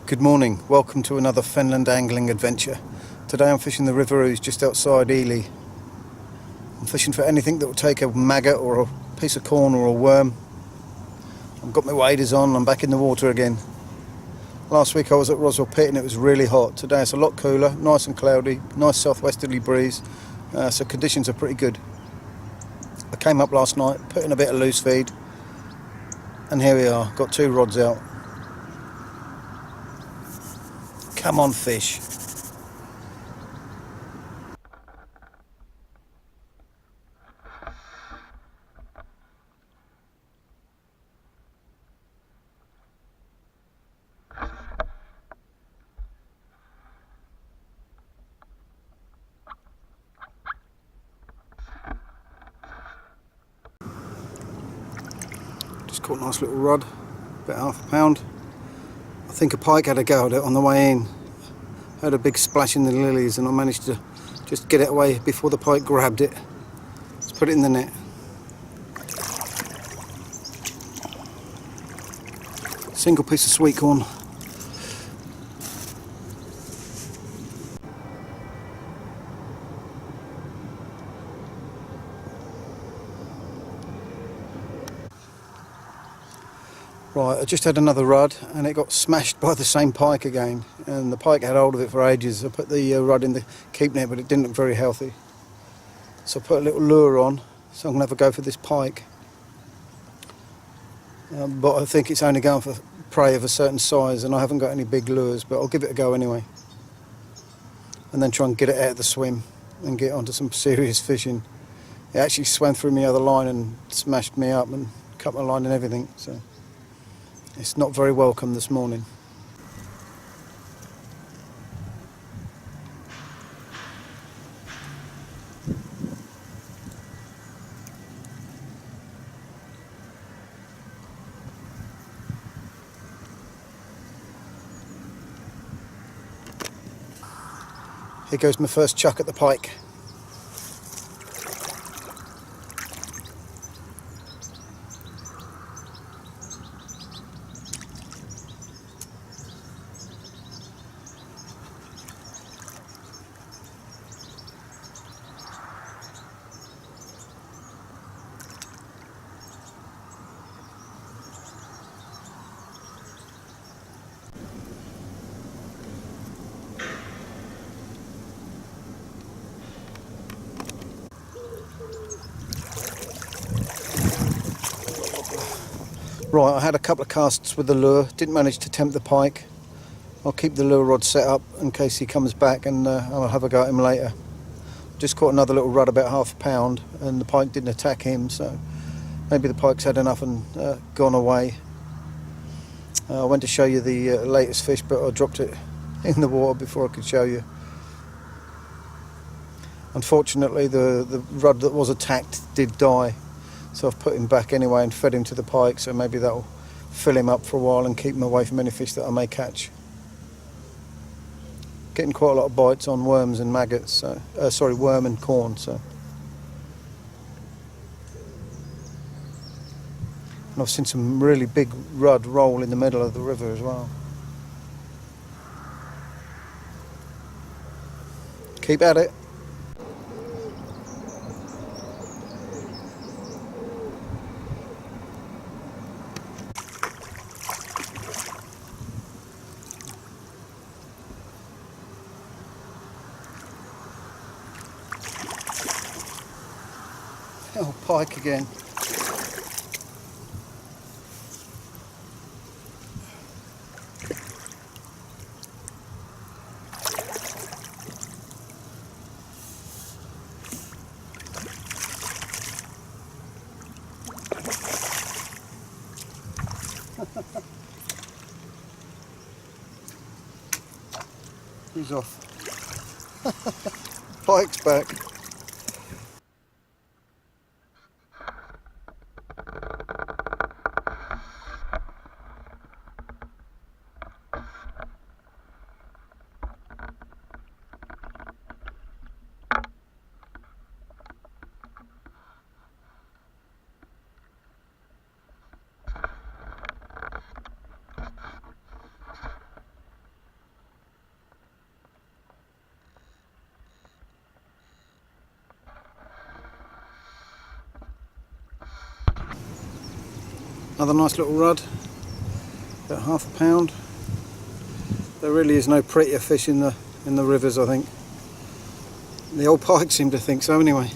Good morning, welcome to another Fenland angling adventure. Today I'm fishing the River Ouse just outside Ely. I'm fishing for anything that will take a maggot or a piece of corn or a worm. I've got my waders on, I'm back in the water again. Last week I was at Roswell Pit and it was really hot. Today it's a lot cooler, nice and cloudy, nice southwesterly breeze, so conditions are pretty good. I came up last night, put in a bit of loose feed, and here we are, got 2 rods out. Come on, fish. Just caught a nice little rod, about ½ a pound. I think a pike had a go at it on the way in. Heard a big splash in the lilies and I managed to just get it away before the pike grabbed it. Let's put it in the net. Single piece of sweet corn. Right, I just had another rod and it got smashed by the same pike again, and the pike had hold of it for ages. I put the rod in the keep net but it didn't look very healthy. So I put a little lure on, so I'm going to have a go for this pike. But I think it's only going for prey of a certain size and I haven't got any big lures, but I'll give it a go anyway. And then try and get it out of the swim and get onto some serious fishing. It actually swam through my other line and smashed me up and cut my line and everything, so it's not very welcome this morning. Here goes my first chuck at the pike. Right, I had a couple of casts with the lure, didn't manage to tempt the pike. I'll keep the lure rod set up in case he comes back and I'll have a go at him later. Just caught another little rudd about ½ a pound and the pike didn't attack him, so maybe the pike's had enough and gone away. I went to show you the latest fish, but I dropped it in the water before I could show you. Unfortunately, the rudd that was attacked did die, so I've put him back anyway and fed him to the pike, so maybe that'll fill him up for a while and keep him away from any fish that I may catch. Getting quite a lot of bites on worms and maggots, so, sorry, worm and corn. So. And I've seen some really big rudd roll in the middle of the river as well. Keep at it. Oh, pike again. He's off. Pike's back. Another nice little rudd, about £1/2. There really is no prettier fish in the rivers, I think. The old pike seem to think so anyway.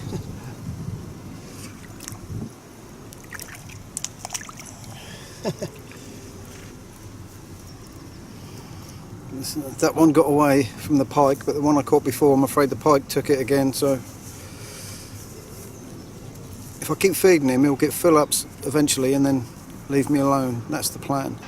That one got away from the pike, but the one I caught before, I'm afraid the pike took it again, so if I keep feeding him, he'll get fill-ups eventually and then leave me alone. That's the plan.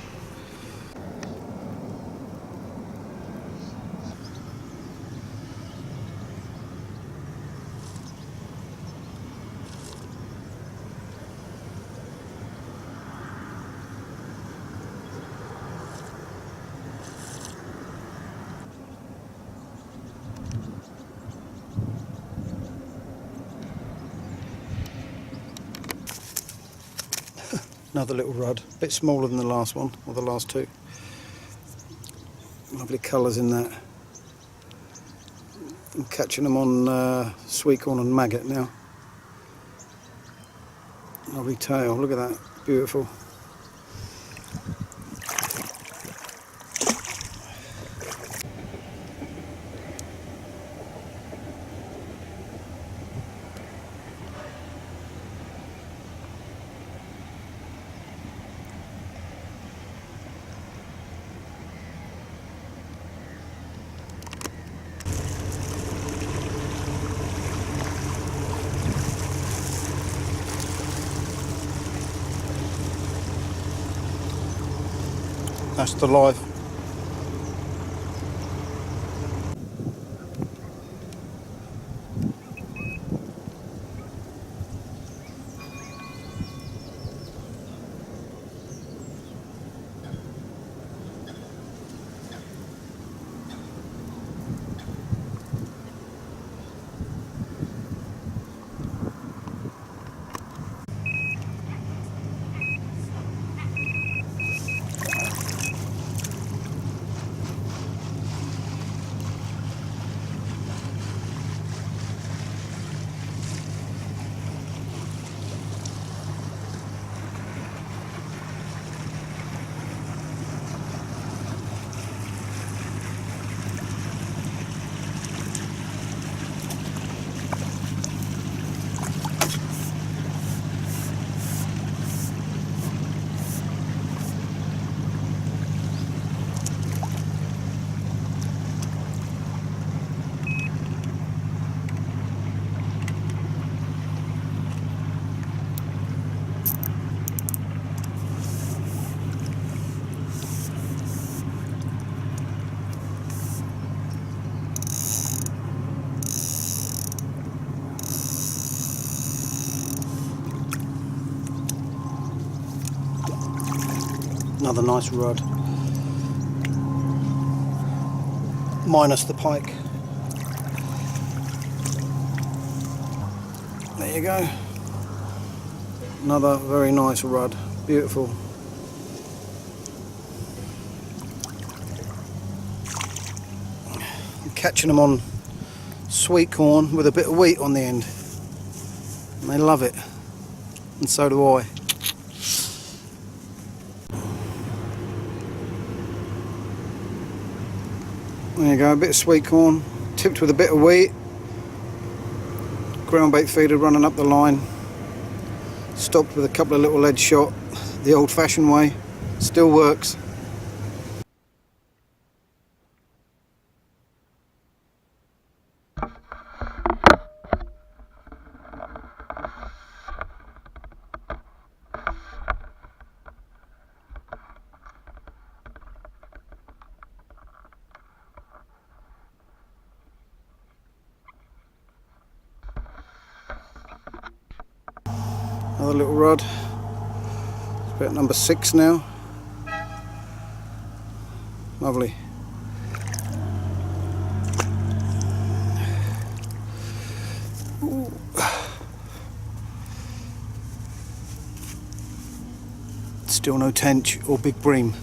Another little rudd, a bit smaller than the last one, or the last two. Lovely colours in that. I'm catching them on sweet corn and maggot now. Lovely tail, look at that, beautiful. That's the life. Another nice rudd. Minus the pike. There you go. Another very nice rudd. Beautiful. I'm catching them on sweet corn with a bit of wheat on the end. And they love it. And so do I. There you go, a bit of sweet corn, tipped with a bit of wheat. Ground bait feeder running up the line. Stopped with a couple of little lead shot, the old fashioned way. Still works. Another little rod. It's about number 6 now. Lovely. Ooh. Still no tench or big bream.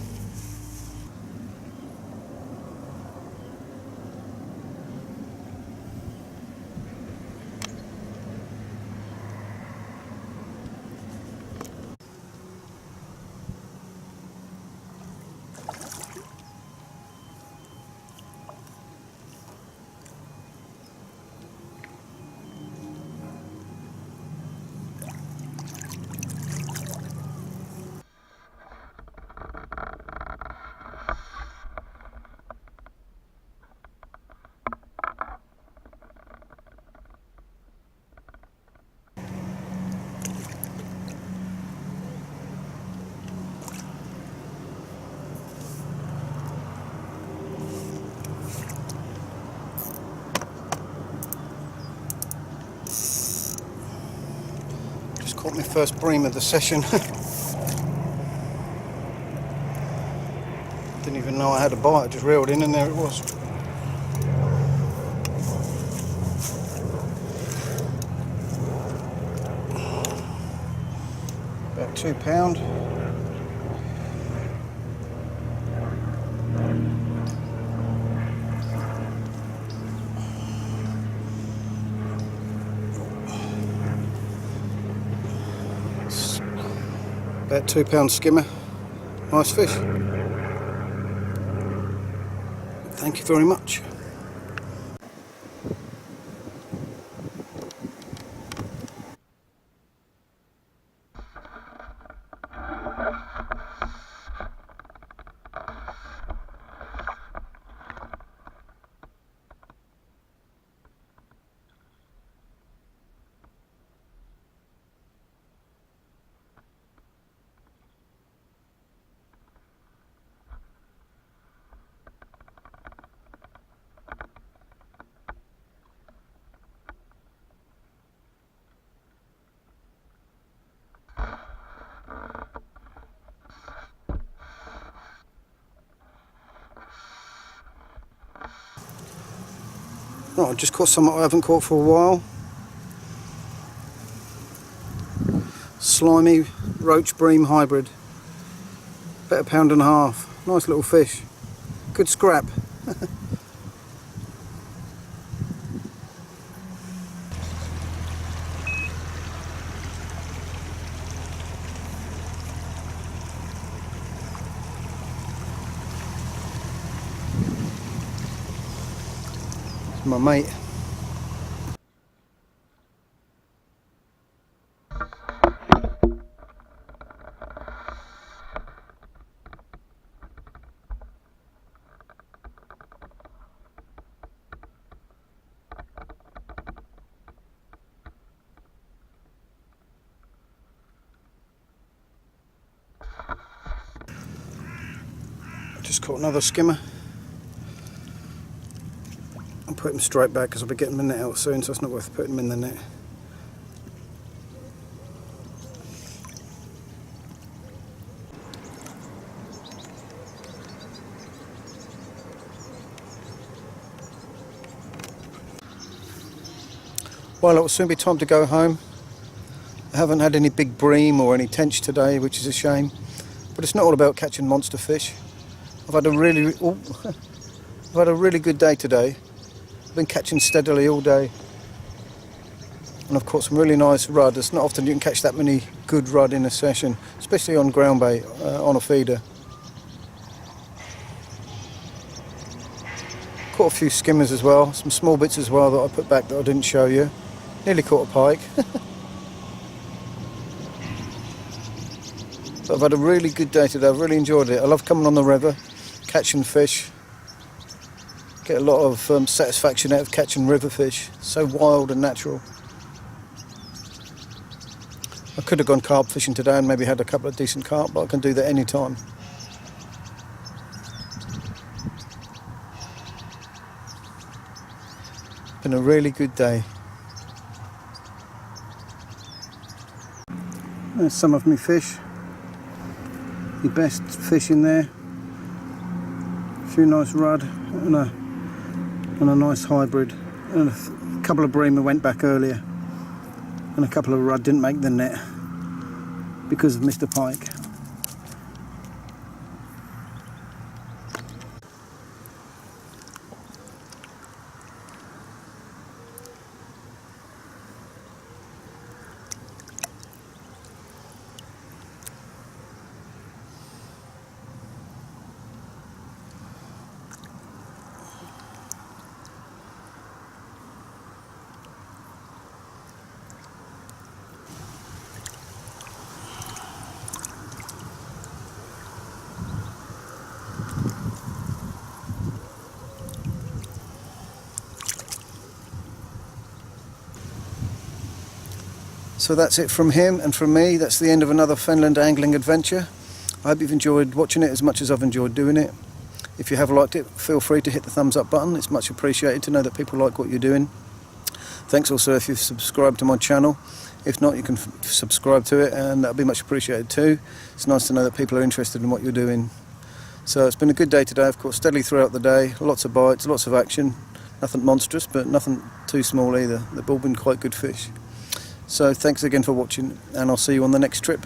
Got my first bream of the session. Didn't even know I had a bite, I just reeled in and there it was. About £2. About £2 skimmer. Nice fish. Thank you very much. Right, I just caught something I haven't caught for a while. Slimy roach bream hybrid. About £1.5. Nice little fish. Good scrap. My mate. Just caught another skimmer. I'll put him straight back because I'll be getting the net out soon, so it's not worth putting him in the net. Well, it will soon be time to go home. I haven't had any big bream or any tench today, which is a shame. But it's not all about catching monster fish. I've had a really good day today. I've been catching steadily all day, and I've caught some really nice rudd. It's not often you can catch that many good rudd in a session, especially on ground bait, on a feeder. Caught a few skimmers as well, some small bits as well that I put back that I didn't show you. Nearly caught a pike. But I've had a really good day today. I've really enjoyed it. I love coming on the river, catching fish. Get a lot of satisfaction out of catching river fish. So wild and natural. I could have gone carp fishing today and maybe had a couple of decent carp, but I can do that any time. Been a really good day. There's some of me fish. The best fish in there. A few nice rudd and a nice hybrid, and a couple of bream went back earlier, and a couple of rudd didn't make the net because of Mr. Pike. So that's it from him and from me. That's the end of another Fenland angling adventure. I hope you've enjoyed watching it as much as I've enjoyed doing it. If you have liked it, feel free to hit the thumbs up button. It's much appreciated to know that people like what you're doing. Thanks also if you've subscribed to my channel. If not, you can subscribe to it, and that'll be much appreciated too. It's nice to know that people are interested in what you're doing. So it's been a good day today. I've caught steadily throughout the day, lots of bites, lots of action. Nothing monstrous, but nothing too small either. They've all been quite good fish. So thanks again for watching, and I'll see you on the next trip.